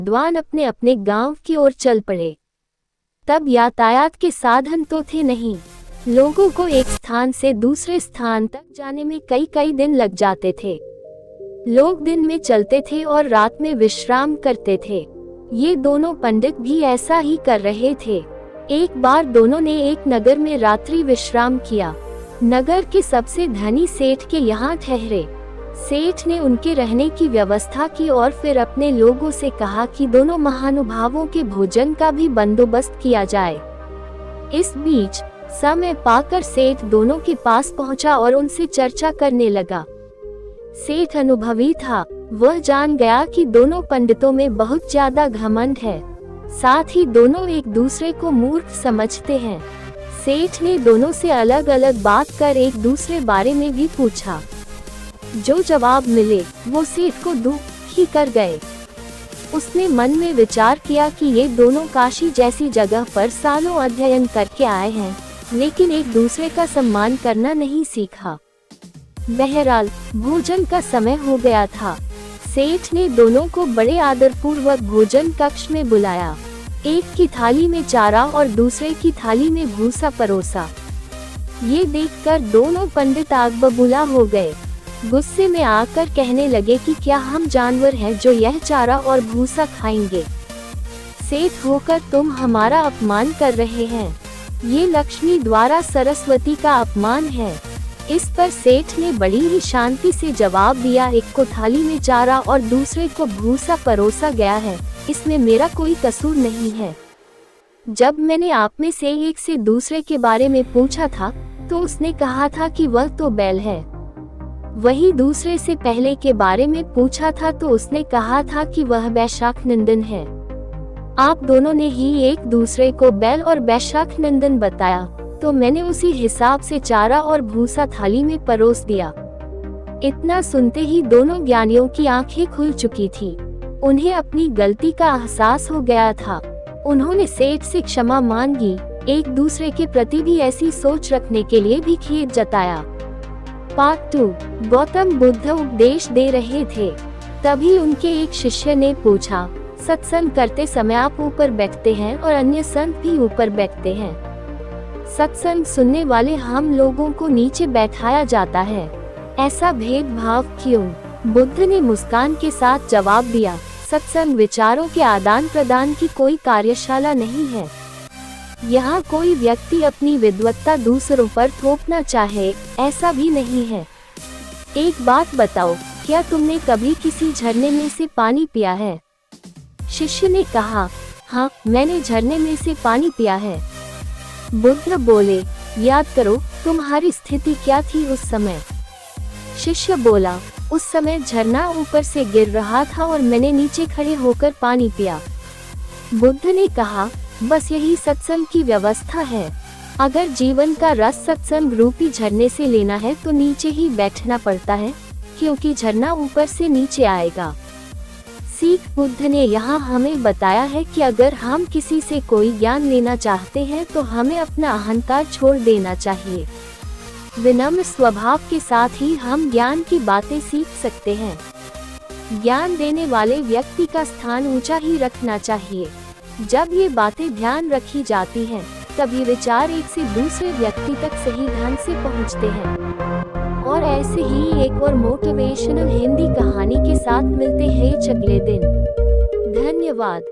विद्वान अपने अपने गांव की ओर चल पड़े। तब यातायात के साधन तो थे नहीं। लोगों को एक स्थान से दूसरे स्थान तक जाने में कई कई दिन लग जाते थे। लोग दिन में चलते थे और रात में विश्राम करते थे। ये दोनों पंडित भी ऐसा ही कर रहे थे। एक बार दोनों ने एक नगर में रात्रि विश्राम किया। नगर के सबसे धनी सेठ के यहाँ ठहरे। सेठ ने उनके रहने की व्यवस्था की और फिर अपने लोगों से कहा कि दोनों महानुभावों के भोजन का भी बंदोबस्त किया जाए। इस बीच समय पाकर सेठ दोनों के पास पहुंचा और उनसे चर्चा करने लगा। सेठ अनुभवी था, वह जान गया कि दोनों पंडितों में बहुत ज्यादा घमंड है, साथ ही दोनों एक दूसरे को मूर्ख समझते हैं। सेठ ने दोनों से अलग अलग बात कर एक दूसरे बारे में भी पूछा। जो जवाब मिले वो सेठ को दुखी कर गए। उसने मन में विचार किया कि ये दोनों काशी जैसी जगह पर सालों अध्ययन करके आए हैं, लेकिन एक दूसरे का सम्मान करना नहीं सीखा। बहरहाल भोजन का समय हो गया था। सेठ ने दोनों को बड़े आदरपूर्वक भोजन कक्ष में बुलाया। एक की थाली में चारा और दूसरे की थाली में भूसा परोसा। ये देखकर दोनों पंडित आग बबूला हो गए। गुस्से में आकर कहने लगे कि क्या हम जानवर हैं जो यह चारा और भूसा खाएंगे? सेठ होकर तुम हमारा अपमान कर रहे हैं। ये लक्ष्मी द्वारा सरस्वती का अपमान है। इस पर सेठ ने बड़ी ही शांति से जवाब दिया, एक को थाली में चारा और दूसरे को भूसा परोसा गया है, इसमें मेरा कोई कसूर नहीं है। जब मैंने आप में से एक से दूसरे के बारे में पूछा था तो उसने कहा था कि वह तो बैल है। वही दूसरे से पहले के बारे में पूछा था तो उसने कहा था कि वह वैशाख नंदन है। आप दोनों ने ही एक दूसरे को बैल और वैशाख नंदन बताया, तो मैंने उसी हिसाब से चारा और भूसा थाली में परोस दिया। इतना सुनते ही दोनों ज्ञानियों की आंखें खुल चुकी थी। उन्हें अपनी गलती का एहसास हो गया था। उन्होंने सेठ से क्षमा मांगी। एक दूसरे के प्रति भी ऐसी सोच रखने के लिए भी खेद जताया। पार्ट 2। गौतम बुद्ध उपदेश दे रहे थे। तभी उनके एक शिष्य ने पूछा, सत्संग करते समय आप ऊपर बैठते हैं और अन्य संत भी ऊपर बैठते हैं। सत्संग सुनने वाले हम लोगों को नीचे बैठाया जाता है, ऐसा भेदभाव क्यों? बुद्ध ने मुस्कान के साथ जवाब दिया, सत्संग विचारों के आदान प्रदान की कोई कार्यशाला नहीं है। यहाँ कोई व्यक्ति अपनी विद्वत्ता दूसरों पर थोपना चाहे, ऐसा भी नहीं है। एक बात बताओ, क्या तुमने कभी किसी झरने में से पानी पिया है? शिष्य ने कहा, हाँ, मैंने झरने में से पानी पिया है। बुद्ध बोले, याद करो तुम्हारी स्थिति क्या थी उस समय? शिष्य बोला, उस समय झरना ऊपर से गिर रहा था और मैंने नीचे खड़े होकर पानी पिया। बुद्ध ने कहा, बस यही सत्संग की व्यवस्था है। अगर जीवन का रस सत्संग रूपी झरने से लेना है तो नीचे ही बैठना पड़ता है, क्योंकि झरना ऊपर से नीचे आएगा। सीख बुद्ध ने यहाँ हमें बताया है कि अगर हम किसी से कोई ज्ञान लेना चाहते हैं तो हमें अपना अहंकार छोड़ देना चाहिए। विनम्र स्वभाव के साथ ही हम ज्ञान की बातें सीख सकते हैं। ज्ञान देने वाले व्यक्ति का स्थान ऊंचा ही रखना चाहिए। जब ये बातें ध्यान रखी जाती हैं, तभी विचार एक से दूसरे व्यक्ति तक सही ढंग से पहुंचते हैं। और ऐसे ही एक और मोटिवेशनल हिंदी कहानी के साथ मिलते हैं अगले दिन। धन्यवाद।